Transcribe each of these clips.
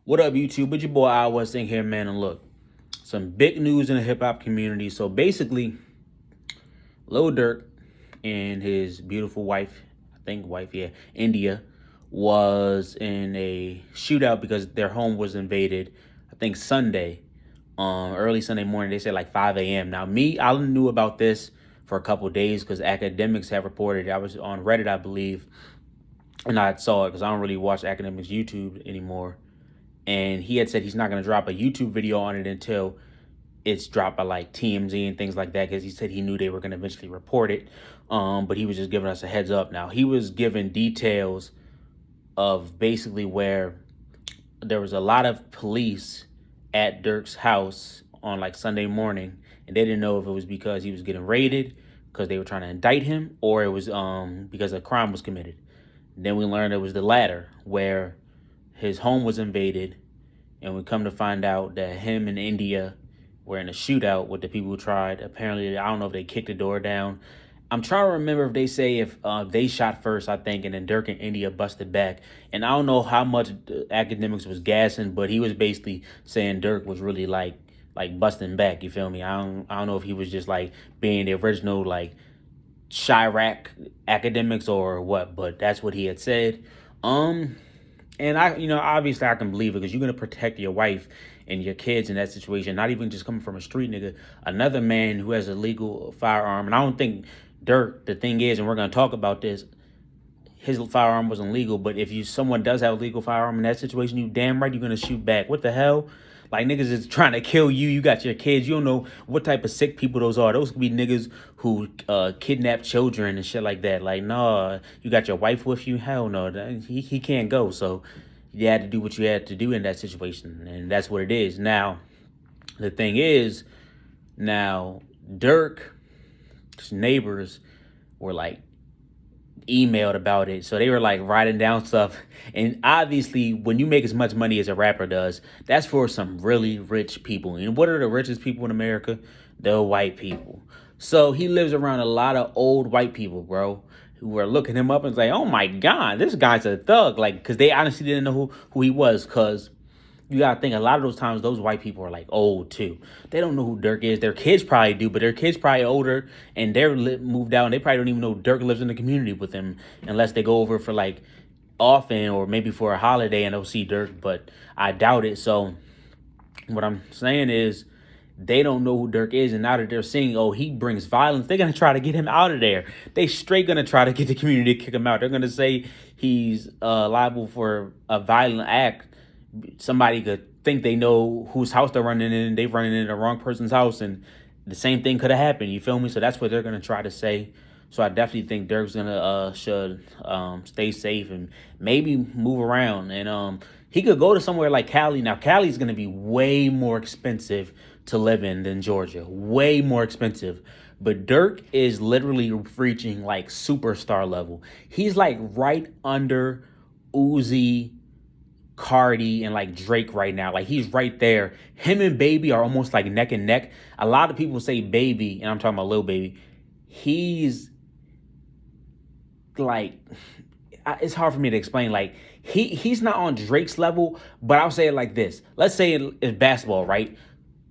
What up, YouTube? It's your boy I was in here, man. And look, some big news in the hip hop community. So basically, Lil Durk and his beautiful wife, India, was in a shootout because their home was invaded. I think Sunday, early Sunday morning. They said like 5 a.m. Now, I knew about this for a couple days because academics have reported. I was on Reddit, I believe, and I saw it because I don't really watch academics YouTube anymore. And he had said he's not going to drop a YouTube video on it until it's dropped by like TMZ and things like that, because he said he knew they were going to eventually report it. But he was just giving us a heads up. Now, he was given details of basically where there was a lot of police at Durk's house on like Sunday morning, and they didn't know if it was because he was getting raided because they were trying to indict him, or it was because a crime was committed. Then we learned it was the latter, where his home was invaded, and we come to find out that him and India were in a shootout with the people who tried. Apparently, I don't know if they kicked the door down. I'm trying to remember if they say if they shot first, I think, and then Durk and India busted back. And I don't know how much academics was gassing, but he was basically saying Durk was really like busting back. You feel me? I don't know if he was just like being the original like Chirac academics or what, but that's what he had said. And obviously I can believe it because you're going to protect your wife and your kids in that situation, not even just coming from a street nigga, another man who has a legal firearm. And I don't think Durk, the thing is, and we're going to talk about this, his firearm wasn't legal, but if someone does have a legal firearm in that situation, you damn right you're going to shoot back. What the hell? Like, niggas is trying to kill you. You got your kids. You don't know what type of sick people those are. Those could be niggas who kidnap children and shit like that. Like, no, you got your wife with you? Hell no. He can't go. So you had to do what you had to do in that situation. And that's what it is. Now, the thing is, Durk's neighbors were like, emailed about it, so they were like writing down stuff. And obviously when you make as much money as a rapper does, that's for some really rich people. And what are the richest people in America? The white people. So he lives around a lot of old white people, bro, who are looking him up and say, oh my god, this guy's a thug. Like, because they honestly didn't know who he was. Because you gotta think, a lot of those times those white people are like old too. They don't know who Durk is. Their kids probably do, but their kids probably older and they're moved out and they probably don't even know Durk lives in the community with them unless they go over for like often or maybe for a holiday and they'll see Durk, but I doubt it. So what I'm saying is they don't know who Durk is, and now that they're seeing, oh, he brings violence, they're gonna try to get him out of there. They straight gonna try to get the community to kick him out. They're gonna say he's liable for a violent act. Somebody could think they know whose house they're running in. They're running in the wrong person's house, and the same thing could have happened. You feel me? So that's what they're gonna try to say. So I definitely think Durk's gonna should stay safe and maybe move around. And he could go to somewhere like Cali. Now Cali's gonna be way more expensive to live in than Georgia. Way more expensive. But Durk is literally reaching like superstar level. He's like right under Uzi, Cardi, and like Drake right now. Like, he's right there. Him and Baby are almost like neck and neck. A lot of people say Baby, and I'm talking about Lil Baby, he's like, it's hard for me to explain. Like, he's not on Drake's level, but I'll say it like this. Let's say it's basketball, right?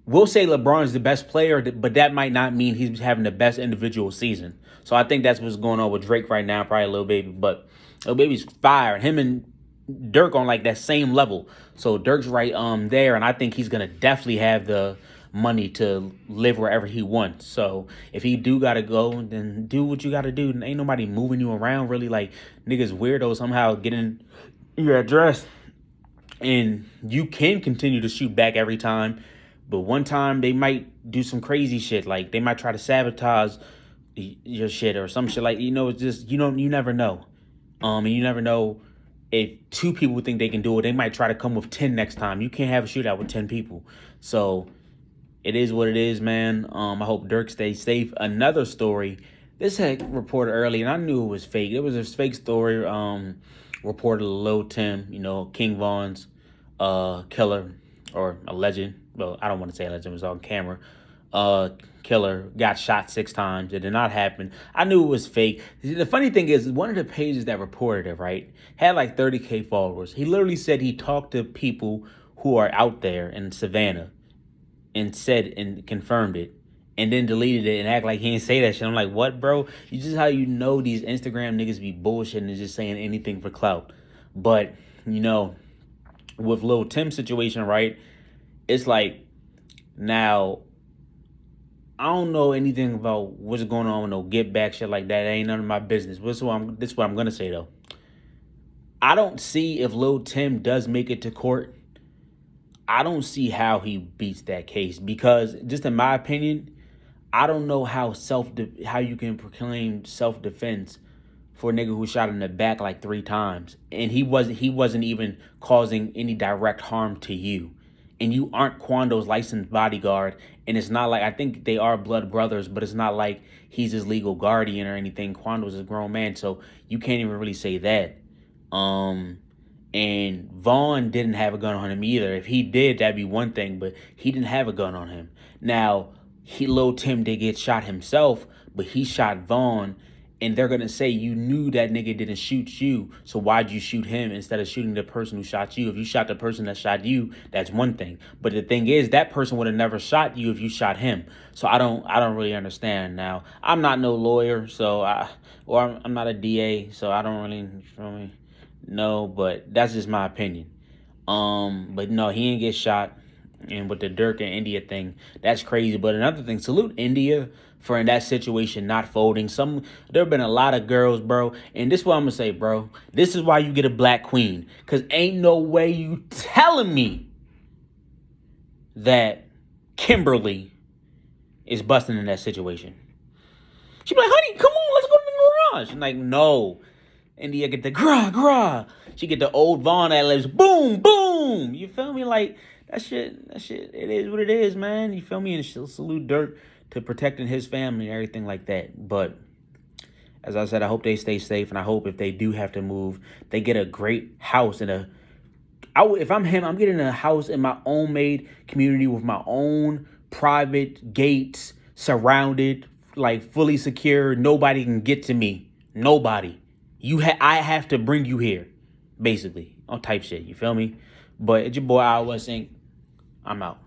We'll say LeBron is the best player, but that might not mean he's having the best individual season. So I think that's what's going on with Drake right now, probably Lil Baby. But Lil Baby's fire. Him and Durk on like that same level. So Durk's right there, and I think he's gonna definitely have the money to live wherever he wants. So if he do gotta go, then do what you gotta do. Ain't nobody moving you around really. Like, niggas weirdos somehow getting your address, and you can continue to shoot back every time, but one time they might do some crazy shit. Like, they might try to sabotage your shit or some shit. Like, it's just, you never know. And you never know. If two people think they can do it, they might try to come with 10 next time. You can't have a shootout with 10 people. So it is what it is, man. I hope Durk stays safe. Another story. This had reported early, and I knew it was fake. It was a fake story. Reported Lul Tim, King Von's killer, or a legend. Well, I don't want to say a legend. It was on camera. Killer got shot 6 times. It did not happen. I knew it was fake. The funny thing is, one of the pages that reported it, right, had like 30K followers. He literally said he talked to people who are out there in Savannah and said and confirmed it and then deleted it and act like he didn't say that shit. I'm like, what, bro? You just how you know these Instagram niggas be bullshitting and just saying anything for clout. But, you know, with Lil Tim situation, right? It's like, now, I don't know anything about what's going on with no get back shit like that. It ain't none of my business. This is what I'm gonna say though. I don't see if Lil Tim does make it to court. I don't see how he beats that case because, just in my opinion, I don't know how how you can proclaim self defense for a nigga who shot in the back like 3 times, and he wasn't even causing any direct harm to you, and you aren't Quando's licensed bodyguard, and it's not like, I think they are blood brothers, but it's not like he's his legal guardian or anything. Quando's a grown man, so you can't even really say that. And Vaughn didn't have a gun on him either. If he did, that'd be one thing, but he didn't have a gun on him. Now, Lil Tim did get shot himself, but he shot Vaughn, and they're gonna say you knew that nigga didn't shoot you, so why'd you shoot him instead of shooting the person who shot you? If you shot the person that shot you, that's one thing. But the thing is, that person would have never shot you if you shot him. So I don't really understand. Now, I'm not no lawyer, I'm not a DA, so I don't really, you feel me? No, but that's just my opinion. But no, he didn't get shot. And with the Durk and India thing, that's crazy. But another thing, salute India for in that situation not folding. There have been a lot of girls, bro. And this is what I'm gonna say, bro. This is why you get a black queen. Cause ain't no way you telling me that Kimberly is busting in that situation. She be like, honey, come on, let's go to the garage. I'm like, no. India get the gra. She get the old Vaughn that lives boom, boom. You feel me? Like, that shit, it is what it is, man. You feel me? And she'll salute Durk to protecting his family and everything like that. But as I said, I hope they stay safe, and I hope if they do have to move, they get a great house if I'm him, I'm getting a house in my own made community with my own private gates, surrounded, like fully secure. Nobody can get to me. Nobody. I have to bring you here, basically, on type shit. You feel me? But it's your boy, I was saying, I'm out.